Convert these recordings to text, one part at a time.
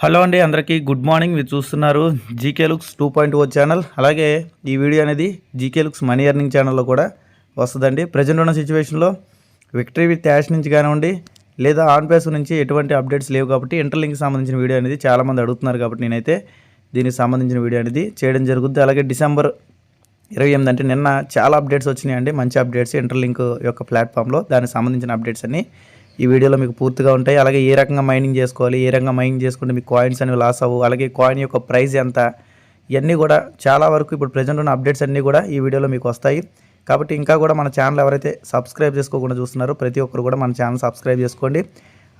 Hello అండి, అందరికీ good morning. మీరు చూస్తున్నారు జీకే లుక్స్ 2.0 ఛానల్. అలాగే ఈ వీడియో అనేది జీకే లుక్స్ మనీ ఎర్నింగ్ ఛానల్లో కూడా వస్తుందండి. ప్రజెంట్ ఉన్న సిచ్యువేషన్లో విక్టరీ విత్ యాష్ నుంచి కానివ్వండి, లేదా ఆన్ పేస్ నుంచి ఎటువంటి అప్డేట్స్ లేవు కాబట్టి ఇంటర్లింక్కి సంబంధించిన వీడియో అనేది చాలామంది అడుగుతున్నారు కాబట్టి నేనైతే దీనికి సంబంధించిన వీడియో అనేది చేయడం జరుగుతుంది. అలాగే డిసెంబర్ 28 అంటే నిన్న చాలా అప్డేట్స్ వచ్చినాయండి, మంచి అప్డేట్స్ ఇంటర్లింక్ యొక్క ప్లాట్ఫామ్లో. దానికి సంబంధించిన అప్డేట్స్ అన్నీ ఈ వీడియోలో మీకు పూర్తిగా ఉంటాయి. అలాగే ఏ రకంగా మైనింగ్ చేసుకోవాలి, ఏ రకంగా మైనింగ్ చేసుకుంటే మీకు కాయిన్స్ అనేవి లాస్ అవ్వు, అలాగే కాయిన్ యొక్క ప్రైస్ ఎంత, ఇవన్నీ కూడా చాలా వరకు ఇప్పుడు ప్రజెంట్ ఉన్న అప్డేట్స్ అన్నీ కూడా ఈ వీడియోలో మీకు వస్తాయి. కాబట్టి ఇంకా కూడా మన ఛానల్ ఎవరైతే సబ్స్క్రైబ్ చేసుకోకుండా చూస్తున్నారో ప్రతి ఒక్కరు కూడా మన ఛానల్ సబ్స్క్రైబ్ చేసుకోండి.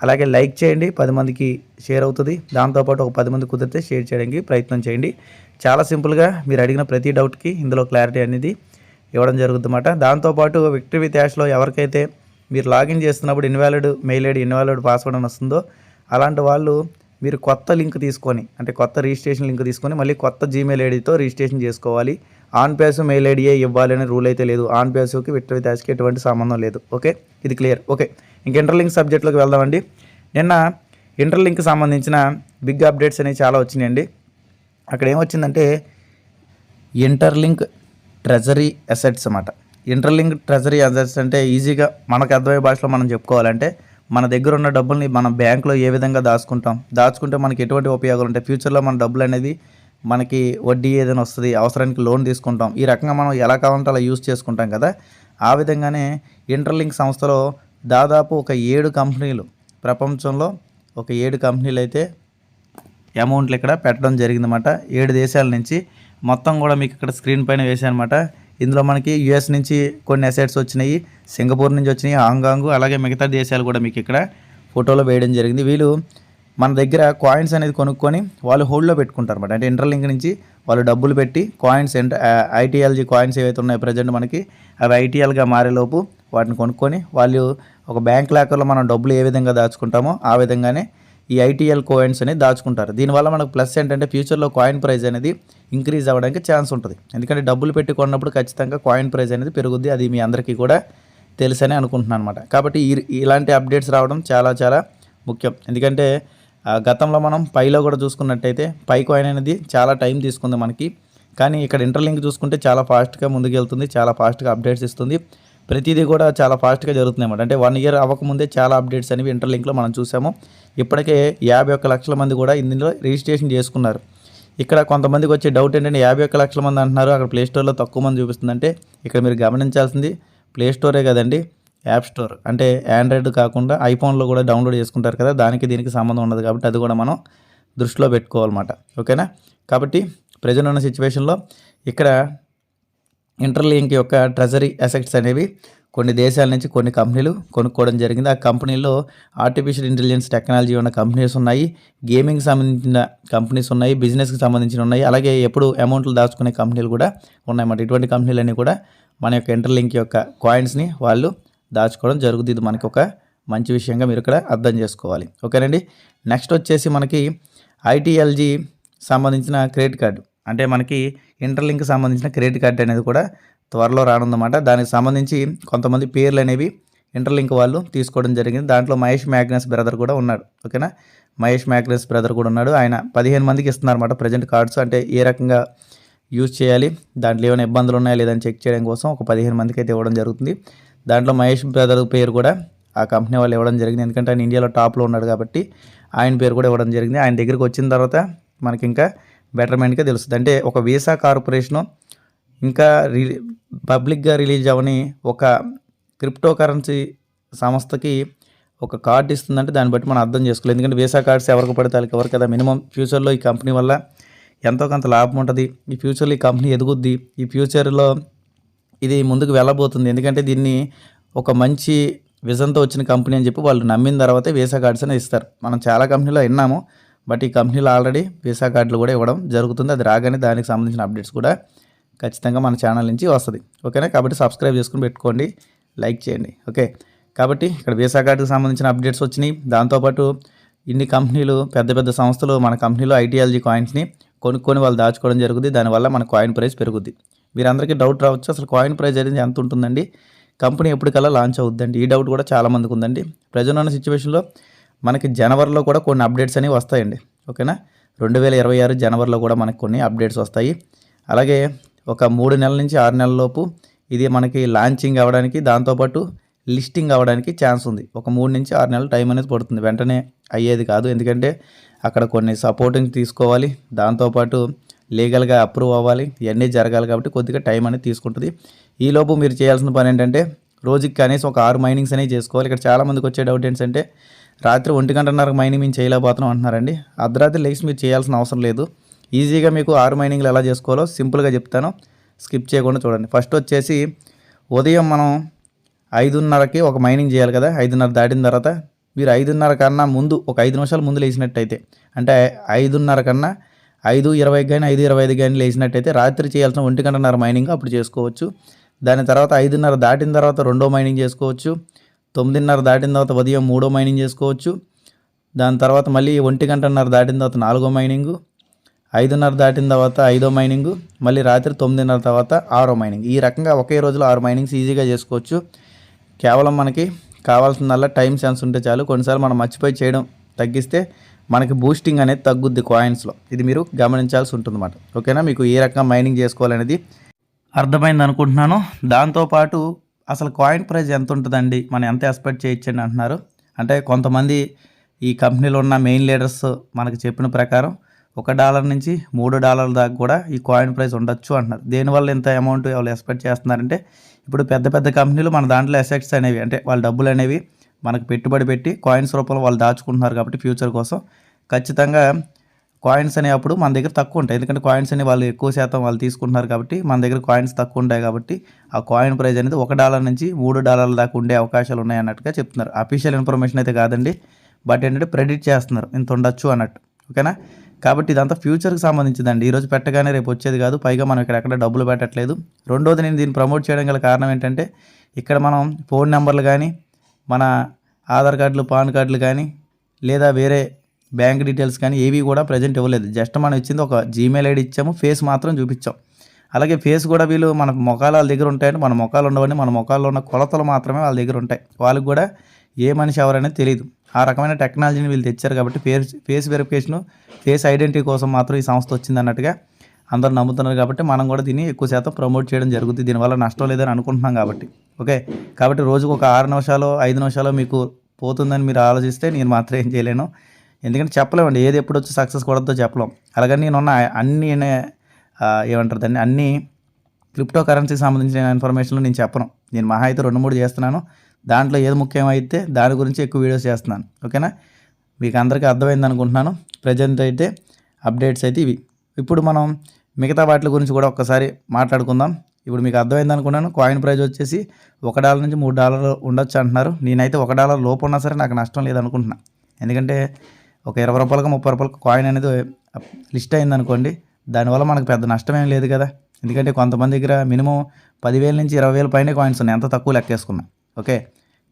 అలాగే లైక్ చేయండి, 10 మందికి షేర్ అవుతుంది. దాంతోపాటు ఒక 10 మంది కుదిరితే షేర్ చేయడానికి ప్రయత్నం చేయండి. చాలా సింపుల్గా మీరు అడిగిన ప్రతి డౌట్కి ఇందులో క్లారిటీ అనేది ఇవ్వడం జరుగుతుందన్నమాట. దాంతోపాటు విక్టరీ విత్ యాష్లో ఎవరికైతే మీరు లాగిన్ చేస్తున్నప్పుడు invalid mail ID, invalid password అని వస్తుందో అలాంటి వాళ్ళు మీరు కొత్త లింక్ తీసుకొని, అంటే కొత్త రిజిస్ట్రేషన్ లింక్ తీసుకొని మళ్ళీ కొత్త జీమెయిల్ ఐడితో రిజిస్ట్రేషన్ చేసుకోవాలి. ఆన్ పేస్ మెయిల్ ఐడియే ఇవ్వాలి అనే రూల్ అయితే లేదు. ఆన్ పేస్కి విక్టరీ విత్ యాష్కి ఎటువంటి సంబంధం లేదు. ఓకే, ఇది క్లియర్. ఓకే, ఇంక ఇంటర్లింక్ సబ్జెక్ట్లోకి వెళ్దామండి. నిన్న ఇంటర్లింక్కి సంబంధించిన బిగ్ అప్డేట్స్ అనేవి చాలా వచ్చినాయండి. అక్కడ ఏమొచ్చిందంటే ఇంటర్లింక్ ట్రెజరీ అసెట్స్ అన్నమాట. ఇంటర్లింక్ ట్రెజరీ అసెట్స్ అంటే ఈజీగా మనకు అర్థమయ్యే భాషలో మనం చెప్పుకోవాలంటే మన దగ్గర ఉన్న డబ్బుల్ని మనం బ్యాంకులో ఏ విధంగా దాచుకుంటే మనకి ఎటువంటి ఉపయోగాలు ఉంటాయి, ఫ్యూచర్లో మన డబ్బులు అనేది మనకి వడ్డీ ఏదైనా వస్తుంది, అవసరానికి లోన్ తీసుకుంటాం, ఈ రకంగా మనం ఎలా కావాలంటే అలా యూజ్ చేసుకుంటాం కదా. ఆ విధంగానే ఇంటర్లింక్ సంస్థలో దాదాపు ఒక 7 కంపెనీలు, ప్రపంచంలో ఒక 7 కంపెనీలు అయితే అమౌంట్లు ఇక్కడ పెట్టడం జరిగిందన్నమాట. 7 దేశాల నుంచి మొత్తం కూడా మీకు ఇక్కడ స్క్రీన్ పైన వేసానమాట. ఇందులో మనకి యుఎస్ నుంచి కొన్ని అసెట్స్ వచ్చినాయి, సింగపూర్ నుంచి వచ్చినాయి, హాంకాంగ్, అలాగే మిగతా దేశాలు కూడా మీకు ఇక్కడ ఫోటోలో వేయడం జరిగింది. వీళ్ళు మన దగ్గర కాయిన్స్ అనేది కొనుక్కొని వాళ్ళు హోల్డ్లో పెట్టుకుంటారు అన్నమాట. అంటే ఇంటర్లింక్ నుంచి వాళ్ళు డబ్బులు పెట్టి కాయిన్స్, ఐటీఎల్జీ కాయిన్స్ ఏవైతే ఉన్నాయో ప్రజెంట్ మనకి అవి ఐటీఎల్గా మారేలోపు వాటిని కొనుక్కొని వాళ్ళు ఒక బ్యాంక్ లాకర్లో మనం డబ్బులు ఏ విధంగా దాచుకుంటామో ఆ విధంగానే ఈ ఐటీఎల్ కాయిన్స్ అనేది దాచుకుంటారు. దీనివల్ల మనకు ప్లస్ ఏంటంటే ఫ్యూచర్లో కాయిన్ ప్రైస్ అనేది ఇంక్రీజ్ అవ్వడానికి ఛాన్స్ ఉంటుంది. ఎందుకంటే డబ్బులు పెట్టి కొన్నప్పుడు ఖచ్చితంగా కాయిన్ ప్రైస్ అనేది పెరుగుద్ది. అది మీ అందరికీ కూడా తెలుసని అనుకుంటున్నాను అనమాట. కాబట్టి ఇలాంటి అప్డేట్స్ రావడం చాలా చాలా ముఖ్యం. ఎందుకంటే గతంలో మనం పైలో కూడా చూసుకున్నట్టయితే పై కాయిన్ అనేది చాలా టైం తీసుకుంది మనకి, కానీ ఇక్కడ ఇంటర్లింక్ చూసుకుంటే చాలా ఫాస్ట్గా ముందుకెళ్తుంది, చాలా ఫాస్ట్గా అప్డేట్స్ ఇస్తుంది. ప్రతిదీ కూడా చాలా ఫాస్ట్గా జరుగుతుంది అన్నమాట. అంటే 1 ఇయర్ అవ్వకముందే చాలా అప్డేట్స్ అనేవి ఇంటర్లింక్లో మనం చూసాము. ఇప్పటికే 51 లక్షల మంది కూడా ఇందులో రిజిస్ట్రేషన్ చేసుకున్నారు. ఇక్కడ కొంతమందికి వచ్చే డౌట్ ఏంటంటే 51 లక్షల మంది అంటున్నారు, అక్కడ ప్లేస్టోర్లో తక్కువ మంది చూపిస్తుందంటే ఇక్కడ మీరు గమనించాల్సింది ప్లేస్టోరే కదండి, యాప్ స్టోర్. అంటే ఆండ్రాయిడ్ కాకుండా ఐఫోన్లో కూడా డౌన్లోడ్ చేసుకుంటారు కదా, దానికి దీనికి సంబంధం ఉండదు కాబట్టి అది కూడా మనం దృష్టిలో పెట్టుకోవాలన్నమాట. ఓకేనా. కాబట్టి ప్రజెంట్ ఉన్న సిచ్యువేషన్లో ఇక్కడ ఇంటర్లింక్ యొక్క ట్రెజరీ అసెట్స్ అనేవి కొన్ని దేశాల నుంచి కొన్ని కంపెనీలు కొనుక్కోవడం జరిగింది. ఆ కంపెనీలో ఆర్టిఫిషియల్ ఇంటెలిజెన్స్ టెక్నాలజీ ఉన్న కంపెనీస్ ఉన్నాయి, గేమింగ్కి సంబంధించిన కంపెనీస్ ఉన్నాయి, బిజినెస్కి సంబంధించిన ఉన్నాయి, అలాగే ఎప్పుడు అమౌంట్లు దాచుకునే కంపెనీలు కూడా ఉన్నాయన్నమాట. ఇటువంటి కంపెనీలన్నీ కూడా మన యొక్క ఇంటర్లింక్ యొక్క కాయిన్స్ని వాళ్ళు దాచుకోవడం జరుగుతుంది. ఇది మనకి ఒక మంచి విషయంగా మీరు ఇక్కడ అర్థం చేసుకోవాలి. ఓకేనండి. నెక్స్ట్ వచ్చేసి మనకి ఐటీఎల్జీ సంబంధించిన క్రెడిట్ కార్డు, అంటే మనకి ఇంటర్లింక్కి సంబంధించిన క్రెడిట్ కార్డు అనేది కూడా త్వరలో రానుందన్నమాట. దానికి సంబంధించి కొంతమంది పేర్లు అనేవి ఇంటర్లింక్ వాళ్ళు తీసుకోవడం జరిగింది. దాంట్లో మహేష్ మ్యాగ్నస్ బ్రదర్ కూడా ఉన్నాడు. ఓకేనా, మహేష్ మ్యాగ్నస్ బ్రదర్ కూడా ఉన్నాడు. ఆయన 15 మందికి ఇస్తున్నారన్నమాట ప్రజెంట్ కార్డ్స్. అంటే ఏ రకంగా యూజ్ చేయాలి, దాంట్లో ఏమైనా ఇబ్బందులు ఉన్నాయా లేదని చెక్ చేయడం కోసం ఒక 15 మందికి అయితే ఇవ్వడం జరుగుతుంది. దాంట్లో మహేష్ బ్రదర్ పేరు కూడా ఆ కంపెనీ వాళ్ళు ఇవ్వడం జరిగింది. ఎందుకంటే ఆయన ఇండియాలో టాప్లో ఉన్నాడు కాబట్టి ఆయన పేరు కూడా ఇవ్వడం జరిగింది. ఆయన దగ్గరికి వచ్చిన తర్వాత మనకి ఇంకా బెటర్మెంట్గా తెలుస్తుంది. అంటే ఒక వీసా కార్పొరేషను ఇంకా పబ్లిక్గా రిలీజ్ అవని ఒక క్రిప్టో కరెన్సీ సంస్థకి ఒక కార్డు ఇస్తుందంటే దాన్ని బట్టి మనం అర్థం చేసుకోలేదు. ఎందుకంటే వీసా కార్డ్స్ ఎవరికి పడితే వాళ్ళకి ఎవరు కదా. మినిమం ఫ్యూచర్లో ఈ కంపెనీ వల్ల ఎంతో కొంత లాభం ఉంటుంది, ఈ ఫ్యూచర్లో ఈ కంపెనీ ఎదుగుద్ది, ఈ ఫ్యూచర్లో ఇది ముందుకు వెళ్ళబోతుంది. ఎందుకంటే దీన్ని ఒక మంచి విజన్తో వచ్చిన కంపెనీ అని చెప్పి వాళ్ళు నమ్మిన తర్వాతే వీసా కార్డ్స్ అనేది ఇస్తారు. మనం చాలా కంపెనీలో విన్నాము, బట్ ఈ కంపెనీలో ఆల్రెడీ వీసా కార్డులు కూడా ఇవ్వడం జరుగుతుంది. అది రాగానే దానికి సంబంధించిన అప్డేట్స్ కూడా ఖచ్చితంగా మన ఛానల్ నుంచి వస్తుంది. ఓకేనా. కాబట్టి సబ్స్క్రైబ్ చేసుకుని పెట్టుకోండి, లైక్ చేయండి. ఓకే. కాబట్టి ఇక్కడ వీసా కార్డుకి సంబంధించిన అప్డేట్స్ వచ్చినాయి. దాంతోపాటు ఇన్ని కంపెనీలు, పెద్ద పెద్ద సంస్థలు మన కంపెనీలో ఐటీఎల్జీ కాయిన్స్ని కొనుక్కొని వాళ్ళు దాచుకోవడం జరుగుతుంది. దానివల్ల మన కాయిన్ ప్రైస్ పెరుగుద్ది. మీరందరికీ డౌట్ రావచ్చు, అసలు కాయిన్ ప్రైస్ అనేది ఎంత ఉంటుందండి, కంపెనీ ఎప్పటికల్లా లాంచ్ అవుద్దండి, ఈ డౌట్ కూడా చాలామందికి ఉందండి. ప్రజెంట్ ఉన్న సిచ్యువేషన్లో మనకి జనవరిలో కూడా కొన్ని అప్డేట్స్ అనేవి వస్తాయండి. ఓకేనా. 2026 జనవరిలో కూడా మనకు కొన్ని అప్డేట్స్ వస్తాయి. అలాగే ఒక 3 నెలల నుంచి 6 నెలల లోపు ఇది మనకి లాంచింగ్ అవ్వడానికి, దాంతోపాటు లిస్టింగ్ అవ్వడానికి ఛాన్స్ ఉంది. ఒక 3 నుంచి 6 నెలల టైం అనేది పడుతుంది, వెంటనే అయ్యేది కాదు. ఎందుకంటే అక్కడ కొన్ని సపోర్టింగ్ తీసుకోవాలి, దాంతోపాటు లీగల్గా అప్రూవ్ అవ్వాలి, ఇవన్నీ జరగాలి. కాబట్టి కొద్దిగా టైం అనేది తీసుకుంటుంది. ఈలోపు మీరు చేయాల్సిన పని ఏంటంటే రోజుకి కనీసం ఒక 6 మైనింగ్స్ అనేవి చేసుకోవాలి. ఇక్కడ చాలామందికి వచ్చే డౌట్ ఏంటంటే రాత్రి 1:30 మైనింగ్ మేము చేయలేకపోతున్నాం అంటున్నారండి. అర్ధరాత్రి లేచి మీరు చేయాల్సిన అవసరం లేదు. ఈజీగా మీకు 6 మైనింగ్లు ఎలా చేసుకోవాలో సింపుల్గా చెప్తాను, స్కిప్ చేయకుండా చూడండి. ఫస్ట్ వచ్చేసి ఉదయం మనం 5:30కి ఒక మైనింగ్ చేయాలి కదా. 5:30 దాటిన తర్వాత మీరు 5:30 కన్నా ముందు ఒక 5 నిమిషాల ముందు లేచినట్టయితే, అంటే 5:30 కన్నా 5:20 కానీ 5:25 కానీ లేచినట్టయితే రాత్రి చేయాల్సిన 1:30 మైనింగ్ అప్పుడు చేసుకోవచ్చు. దాని తర్వాత 5:30 దాటిన తర్వాత రెండో మైనింగ్ చేసుకోవచ్చు. 9:30 దాటిన తర్వాత ఉదయం మూడో మైనింగ్ చేసుకోవచ్చు. దాని తర్వాత మళ్ళీ 1:30 దాటిన తర్వాత నాలుగో మైనింగు, 5:30 దాటిన తర్వాత ఐదో మైనింగు, మళ్ళీ రాత్రి 9:30 తర్వాత ఆరో మైనింగ్. ఈ రకంగా ఒకే రోజులో 6 మైనింగ్స్ ఈజీగా చేసుకోవచ్చు. కేవలం మనకి కావాల్సిందల్లా టైం సెన్స్ ఉంటే చాలు. కొన్నిసార్లు మనం మర్చిపోయి చేయడం తగ్గిస్తే మనకి బూస్టింగ్ అనేది తగ్గుద్ది కాయిన్స్లో. ఇది మీరు గమనించాల్సి ఉంటుందన్నమాట. ఓకేనా. మీకు ఏ రకంగా మైనింగ్ చేసుకోవాలనేది అర్థమైంది అనుకుంటున్నాను. దాంతోపాటు అసలు కాయిన్ ప్రైస్ ఎంత ఉంటుందండి, మనం ఎంత ఎక్స్పెక్ట్ చేయొచ్చండి అంటున్నారు. అంటే కొంతమంది ఈ కంపెనీలో ఉన్న మెయిన్ లీడర్స్ మనకు చెప్పిన ప్రకారం $1 నుంచి $3 దాకా కూడా ఈ కాయిన్ ప్రైస్ ఉండొచ్చు అంటున్నారు. దేనివల్ల ఇంత అమౌంట్ వాళ్ళు ఎక్స్పెక్ట్ చేస్తున్నారంటే ఇప్పుడు పెద్ద పెద్ద కంపెనీలు మన దాంట్లో అసెట్స్ అనేవి, అంటే వాళ్ళ డబ్బులు అనేవి మనకు పెట్టుబడి పెట్టి కాయిన్స్ రూపంలో వాళ్ళు దాచుకుంటున్నారు. కాబట్టి ఫ్యూచర్ కోసం ఖచ్చితంగా కాయిన్స్ అనేప్పుడు మన దగ్గర తక్కువ ఉంటాయి. ఎందుకంటే కాయిన్స్ అని వాళ్ళు ఎక్కువ శాతం వాళ్ళు తీసుకుంటున్నారు కాబట్టి మన దగ్గర కాయిన్స్ తక్కువ ఉంటాయి. కాబట్టి ఆ కాయిన్ ప్రైస్ అనేది $1 నుంచి $3 దాకా ఉండే అవకాశాలు ఉన్నాయి అన్నట్టుగా చెప్తున్నారు. అఫీషియల్ ఇన్ఫర్మేషన్ అయితే కాదండి, బట్ ఏంటంటే ప్రెడిక్ట్ చేస్తున్నారు ఇంత ఉండొచ్చు అన్నట్టు. ఓకేనా. కాబట్టి ఇదంతా ఫ్యూచర్కి సంబంధించిందండి. ఈరోజు పెట్టగానే రేపు వచ్చేది కాదు. పైగా మనం ఎక్కడ డబ్బులు పెట్టట్లేదు. రెండోది, నేను దీన్ని ప్రమోట్ చేయడం గల కారణం ఏంటంటే ఇక్కడ మనం ఫోన్ నెంబర్లు కానీ, మన ఆధార్ కార్డులు, పాన్ కార్డులు కానీ, లేదా వేరే బ్యాంక్ డీటెయిల్స్ కానీ ఏవి కూడా ప్రజెంట్ ఇవ్వలేదు. జస్ట్ మనం ఇచ్చింది ఒక జీమెయిల్ ఐడి ఇచ్చాము, ఫేస్ మాత్రం చూపించాం. అలాగే ఫేస్ కూడా వీళ్ళు మన మొఖాలు వాళ్ళ దగ్గర ఉంటాయండి, మన మొఖాలు ఉండవని, మన మొఖాల్లో ఉన్న కొలతలు మాత్రమే వాళ్ళ దగ్గర ఉంటాయి. వాళ్ళకి కూడా ఏ మనిషి ఎవరనేది తెలియదు. ఆ రకమైన టెక్నాలజీని వీళ్ళు తెచ్చారు. కాబట్టి ఫేస్ వెరిఫికేషను, ఫేస్ ఐడెంటిటీ కోసం మాత్రం ఈ సంస్థ వచ్చింది అన్నట్టుగా అందరూ నమ్ముతున్నారు. కాబట్టి మనం కూడా దీన్ని ఎక్కువ శాతం ప్రమోట్ చేయడం జరుగుతుంది. దీనివల్ల నష్టం లేదని అనుకుంటున్నాం కాబట్టి. ఓకే. కాబట్టి రోజుకు ఒక 6 నిమిషాలు 5 నిమిషాలు మీకు పోతుందని మీరు ఆలోచిస్తే నేను మాత్రం ఏం చేయలేను. ఎందుకంటే చెప్పలేమండి, ఏది ఎప్పుడు వచ్చి సక్సెస్ కొడద్దో చెప్పలేం. అలాగని నేనున్న అన్ని ఏమంటారు దాన్ని, అన్ని క్రిప్టో కరెన్సీకి సంబంధించిన ఇన్ఫర్మేషన్లు నేను చెప్పను. నేను మహా అయితే 2-3 చేస్తున్నాను. దాంట్లో ఏది ముఖ్యమైతే దాని గురించి ఎక్కువ వీడియోస్ చేస్తున్నాను. ఓకేనా. మీకు అందరికీ అర్థమైంది అనుకుంటున్నాను. ప్రజెంట్ అయితే అప్డేట్స్ అయితే ఇవి. ఇప్పుడు మనం మిగతా వాటి గురించి కూడా ఒక్కసారి మాట్లాడుకుందాం. ఇప్పుడు మీకు అర్థమైంది అనుకున్నాను. కాయిన్ ప్రైస్ వచ్చేసి $1 నుంచి $3 ఉండొచ్చు అంటున్నారు. నేనైతే $1 లోపు ఉన్నా సరే నాకు నష్టం లేదనుకుంటున్నాను. ఎందుకంటే ఒక ₹20, ₹30 కాయిన్ అనేది లిస్ట్ అయింది అనుకోండి, దానివల్ల మనకు పెద్ద నష్టం ఏం లేదు కదా. ఎందుకంటే కొంతమంది దగ్గర మినిమం 10,000 నుంచి 20,000 పైన కాయిన్స్ ఉన్నాయి, ఎంత తక్కువ లెక్కేసుకున్నా. ఓకే.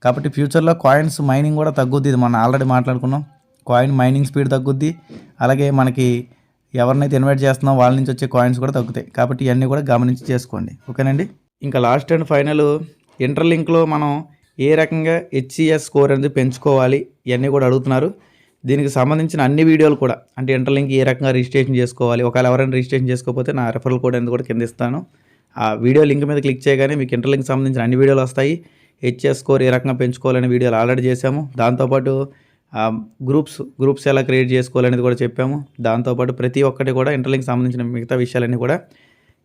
కాబట్టి ఫ్యూచర్లో కాయిన్స్ మైనింగ్ కూడా తగ్గుద్ది. ఇది మనం ఆల్రెడీ మాట్లాడుకున్నాం. కాయిన్ మైనింగ్ స్పీడ్ తగ్గుద్ది. అలాగే మనకి ఎవరినైతే ఇన్వైట్ చేస్తున్నాం వాళ్ళ నుంచి వచ్చే కాయిన్స్ కూడా తగ్గుతాయి. కాబట్టి ఇవన్నీ కూడా గమనించి చేసుకోండి. ఓకేనండి. ఇంకా లాస్ట్ అండ్ ఫైనల్, ఇంటర్లింక్లో మనం ఏ రకంగా HCS స్కోర్ అనేది పెంచుకోవాలి ఇవన్నీ కూడా అడుగుతున్నారు. దీనికి సంబంధించిన అన్ని వీడియోలు కూడా, అంటే ఇంటర్లింక్ ఏ రకంగా రిజిస్ట్రేషన్ చేసుకోవాలి, ఒకవేళ ఎవరైనా రిజిస్ట్రేషన్ చేసుకోకపోతే నా రెఫరల్ కోడ్ అనేది కూడా కింద ఇస్తాను. ఆ వీడియో లింక్ మీద క్లిక్ చేయగానే మీకు ఇంటర్లింక్ సంబంధించిన అన్ని వీడియోలు వస్తాయి. HCS స్కోర్ ఏ రకంగా పెంచుకోవాలనే వీడియోలు ఆల్రెడీ చేశాము. దాంతోపాటు గ్రూప్స్ ఎలా క్రియేట్ చేసుకోవాలనేది కూడా చెప్పాము. దాంతోపాటు ప్రతి ఒక్కటి కూడా ఇంటర్లింక్ సంబంధించిన మిగతా విషయాలన్నీ కూడా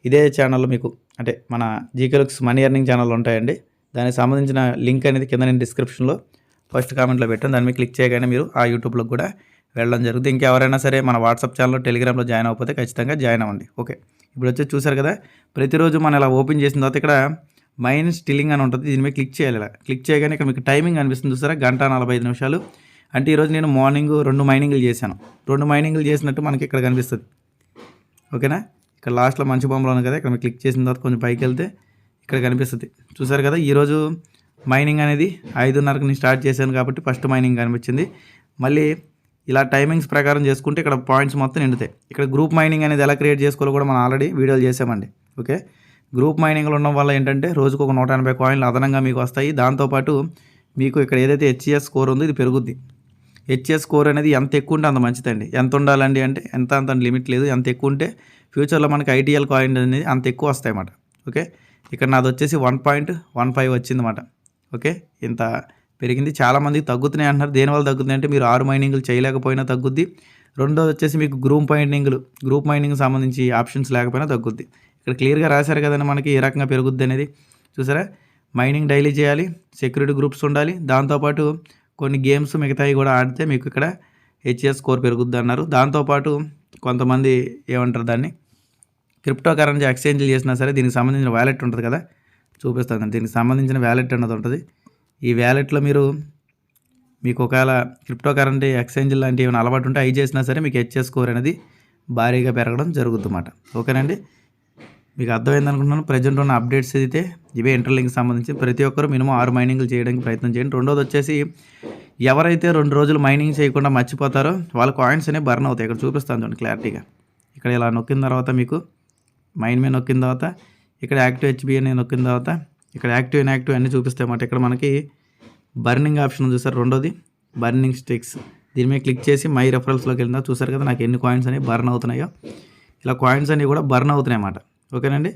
ఇదే ఛానల్లో మీకు, అంటే మన GK Luke's money earning channel ఉంటాయండి. దానికి సంబంధించిన లింక్ అనేది కింద నేను డిస్క్రిప్షన్లో ఫస్ట్ కామెంట్లో పెట్టాను. దాని మీద క్లిక్ చేయగానే మీరు ఆ యూట్యూబ్లోకి కూడా వెళ్ళడం జరుగుతుంది. ఇంకెవరైనా సరే మన వాట్సాప్ ఛానల్లో, టెలిగ్రామ్లో జాయిన్ అవ్వకపోతే ఖచ్చితంగా జాయిన్ అవ్వండి. ఓకే. ఇప్పుడు వచ్చి చూసారు కదా, ప్రతిరోజు మనం ఇలా ఓపెన్ చేసిన తర్వాత ఇక్కడ మైన్ స్టిల్లింగ్ అని ఉంటుంది. దీని మీద క్లిక్ చేయాలి. ఇలా క్లిక్ చేయగానే ఇక్కడ మీకు టైమింగ్ అనిపిస్తుంది చూసారా, 1:45 నిమిషాలు. అంటే ఈరోజు నేను మార్నింగ్ 2 మైనింగ్లు చేశాను. 2 మైనింగ్లు చేసినట్టు మనకి ఇక్కడ కనిపిస్తుంది. ఓకేనా. ఇక్కడ లాస్ట్లో మంచి బొమ్మలు ఉంది కదా, ఇక్కడ మీరు క్లిక్ చేసిన తర్వాత కొంచెం పైకి వెళ్తే ఇక్కడ కనిపిస్తుంది చూసారు కదా. ఈరోజు మైనింగ్ అనేది 5:30కి నేను స్టార్ట్ చేశాను కాబట్టి ఫస్ట్ మైనింగ్ కనిపించింది. మళ్ళీ ఇలా టైమింగ్స్ ప్రకారం చేసుకుంటే ఇక్కడ పాయింట్స్ మొత్తం నిండుతాయి. ఇక్కడ గ్రూప్ మైనింగ్ అనేది ఎలా క్రియేట్ చేసుకోవాలో కూడా మనం ఆల్రెడీ వీడియోలు చేసామండి. ఓకే. గ్రూప్ మైనింగ్లు ఉండడం వల్ల ఏంటంటే రోజుకు ఒక 180 కాయిన్లు అదనంగా మీకు వస్తాయి. దాంతోపాటు మీకు ఇక్కడ ఏదైతే HCS స్కోర్ ఉందో ఇది పెరుగుద్ది. హెచ్ఎస్ స్కోర్ అనేది ఎంత ఎక్కువ ఉంటే అంత మంచిదండి. ఎంత ఉండాలండి అంటే అంత లిమిట్ లేదు. ఎంత ఎక్కువ ఉంటే ఫ్యూచర్లో మనకి ఐటీఎల్ కాయిన్ అనేది అంత ఎక్కువ వస్తాయన్నమాట. ఓకే, ఇక్కడ నాది వచ్చేసి 1.15 వచ్చిందన్నమాట. ఓకే, ఇంత పెరిగింది. చాలామందికి తగ్గుతున్నాయి అంటున్నారు. దేనివల్ల తగ్గుతుంది అంటే మీరు 6 మైనింగ్లు చేయలేకపోయినా తగ్గుద్ది. రెండోది వచ్చేసి మీకు గ్రూప్ మైనింగ్ సంబంధించి ఆప్షన్స్ లేకపోయినా తగ్గుద్ది. ఇక్కడ క్లియర్గా రాశారు కదండి మనకి ఏ రకంగా పెరుగుద్ది అనేది. చూసారా, మైనింగ్ డైలీ చేయాలి, సెక్యూరిటీ గ్రూప్స్ ఉండాలి, దాంతోపాటు కొన్ని గేమ్స్ మిగతాయి కూడా ఆడితే మీకు ఇక్కడ హెచ్ఎస్ స్కోర్ పెరుగుద్ది అన్నారు. దాంతోపాటు కొంతమంది ఏమంటారు దాన్ని, క్రిప్టో కరెన్సీ ఎక్స్చేంజ్లు చేసినా సరే దీనికి సంబంధించిన వ్యాలెట్ ఉంటుంది కదా, చూపిస్తాను. దీనికి సంబంధించిన వ్యాలెట్ అన్నది ఉంటుంది. ఈ వ్యాలెట్లో మీకు ఒకవేళ క్రిప్టో కరెన్సీ ఎక్స్చేంజ్ లాంటివి ఏమైనా అలవాటు ఉంటే అవి చేసినా సరే మీకు హెచ్ఎస్ స్కోర్ అనేది భారీగా పెరగడం జరుగుతుంది అన్నమాట. ఓకేనండి, మీకు అర్థమైంది అనుకుంటున్నాను. ప్రజెంట్ ఉన్న అప్డేట్స్ అయితే ఇవే. ఇంటర్లింక్ సంబంధించి ప్రతి ఒక్కరు మినిమం 6 మైనింగ్లు చేయడానికి ప్రయత్నం చేయండి. రెండోది వచ్చేసి ఎవరైతే 2 రోజులు మైనింగ్ చేయకుండా మర్చిపోతారో వాళ్ళ కాయిన్స్ అనేవి బర్న్ అవుతాయి. ఇక్కడ చూపిస్తాను చూడండి క్లారిటీగా. ఇక్కడ ఇలా నొక్కిన తర్వాత మీకు మైన్ మీద నొక్కిన తర్వాత ఇక్కడ యాక్టివ్ హెచ్బి అని నొక్కిన తర్వాత ఇక్కడ యాక్టివ్ ఇన్యాక్టివ్ అన్నీ చూపిస్తాయి అన్నమాట. ఇక్కడ మనకి బర్నింగ్ ఆప్షన్ చూసారు, రెండోది బర్నింగ్ స్టిక్స్. దీని మీద క్లిక్ చేసి మై రెఫరల్స్లోకి వెళ్ళినా చూసారు కదా నాకు ఎన్ని కాయిన్స్ అనేవి బర్న్ అవుతున్నాయో. ఇలా కాయిన్స్ అన్నీ కూడా బర్న్ అవుతున్నాయి అన్నమాట. ఓకేనండి,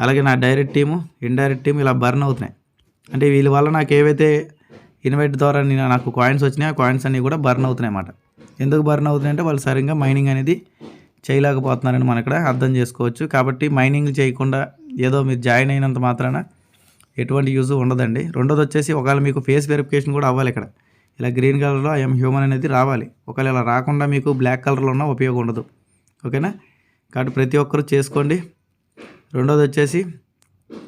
అలాగే నా డైరెక్ట్ టీము, ఇండైరెక్ట్ టీము ఇలా బర్న్ అవుతున్నాయి. అంటే వీళ్ళ వల్ల నాకు ఏవైతే ఇన్వైట్ ద్వారా నాకు కాయిన్స్ వచ్చినాయి ఆ కాయిన్స్ అన్నీ కూడా బర్న్ అవుతున్నాయి అన్నమాట. ఎందుకు బర్న్ అవుతున్నాయి అంటే వాళ్ళు సరిగ్గా మైనింగ్ అనేది చేయలేకపోతున్నారని మనం ఇక్కడ అర్థం చేసుకోవచ్చు. కాబట్టి మైనింగ్ చేయకుండా ఏదో మీరు జాయిన్ అయినంత మాత్రాన ఎటువంటి యూజ్ ఉండదండి. రెండోది వచ్చేసి ఒకవేళ మీకు ఫేస్ వెరిఫికేషన్ కూడా అవ్వాలి. ఇక్కడ ఇలా గ్రీన్ కలర్లో ఐఎమ్ హ్యూమన్ అనేది రావాలి. ఒకవేళ ఇలా రాకుండా మీకు బ్లాక్ కలర్లో ఉన్న ఉపయోగం ఉండదు. ఓకేనా, కాబట్టి ప్రతి ఒక్కరూ చేసుకోండి. రెండోది వచ్చేసి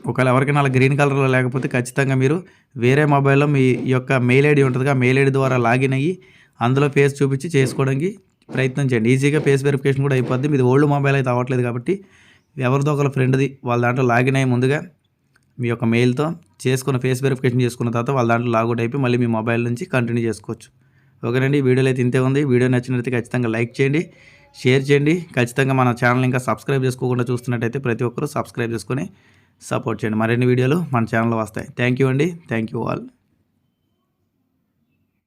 ఒకవేళ ఎవరికైనా అలా గ్రీన్ కలర్లో లేకపోతే ఖచ్చితంగా మీరు వేరే మొబైల్లో మీ యొక్క మెయిల్ ఐడి ఉంటుంది, ఆ మెయిల్ ఐడి ద్వారా లాగిన్ అయ్యి అందులో ఫేస్ చూపించి చేసుకోవడానికి ప్రయత్నం చేయండి. ఈజీగా ఫేస్ వెరిఫికేషన్ కూడా అయిపోద్ది. మీది ఓల్డ్ మొబైల్ అయితే అవ్వట్లేదు కాబట్టి ఎవరిదో ఒకరి ఫ్రెండ్ది వాళ్ళ దాంట్లో లాగిన్ అయ్యి ముందుగా మీ యొక్క మెయిల్తో చేసుకున్న ఫేస్ వెరిఫికేషన్ చేసుకున్న తర్వాత వాళ్ళ దాంట్లో లాగౌట్ అయిపోయి మళ్ళీ మీ మొబైల్ నుంచి కంటిన్యూ చేసుకోవచ్చు. ఓకేనండి, వీడియోలో అయితే ఇంతే ఉంది. వీడియో నచ్చినట్లయితే ఖచ్చితంగా లైక్ చేయండి, షేర్ చేయండి. ఖచ్చితంగా మన ఛానల్ ఇంకా సబ్స్క్రైబ్ చేసుకోకుండా చూస్తున్నట్టయితే ప్రతి ఒక్కరూ సబ్స్క్రైబ్ చేసుకొని సపోర్ట్ చేయండి. మరిన్ని వీడియోలు మన ఛానల్లో వస్తాయి. థ్యాంక్ యూ అండి, థ్యాంక్ యూ ఆల్.